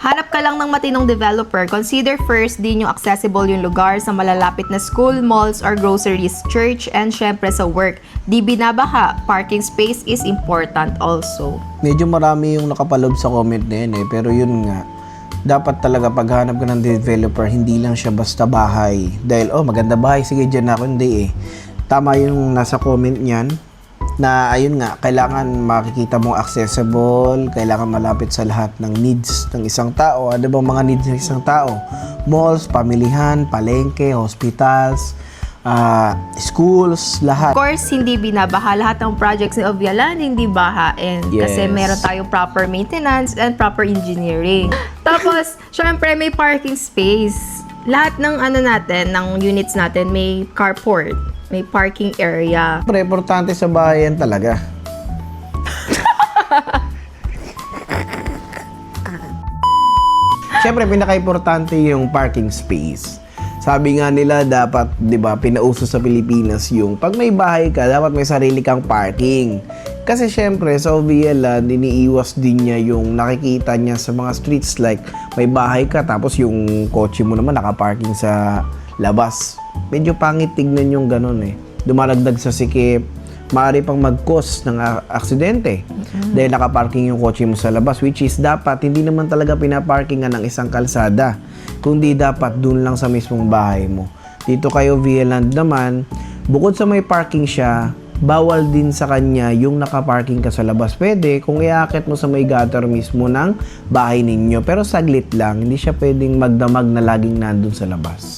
Hanap ka lang ng matinong developer, consider first din yung accessible yung lugar sa malalapit na school, malls, or groceries, church, and syempre sa work. Di binabaha, parking space is important also. Medyo marami yung nakapalob sa comment na yun pero yun nga, dapat talaga paghanap ka ng developer, hindi lang siya basta bahay. Dahil, maganda bahay, sige dyan ako, hindi Tama yung nasa comment niyan, na ayun nga, kailangan makikita mong accessible, kailangan malapit sa lahat ng needs ng isang tao. Ano bang mga needs ng isang tao? Malls, pamilihan, palengke, hospitals, schools, lahat. Of course, hindi binabaha. Lahat ng projects ni Ovialan, hindi bahain. Kasi Yes. meron tayong proper maintenance and proper engineering. Tapos, syempre, may parking space. Lahat ng natin, ng units natin, may carport. May parking area. Siyempre, importante sa bahay yan talaga. Siyempre, pinaka-importante yung parking space. Sabi nga nila, dapat, di ba, pinauso sa Pilipinas yung pag may bahay ka, dapat may sarili kang parking. Kasi syempre, sa OVL, iniiwas din niya yung nakikita niya sa mga streets like may bahay ka tapos yung kotse mo naman nakaparking sa labas. Medyo pangit tignan yung ganun Dumaragdag sa sikip, maaari pang mag-cause ng aksidente dahil nakaparking yung kotse mo sa labas, which is dapat hindi naman talaga pinaparkingan ng isang kalsada, kundi dapat dun lang sa mismong bahay mo. Dito kayo VLand naman, bukod sa may parking siya, bawal din sa kanya yung nakaparking ka sa labas. Pwede kung iaakit mo sa may gutter mismo ng bahay ninyo, pero saglit lang, hindi siya pwedeng magdamag na laging nandun sa labas.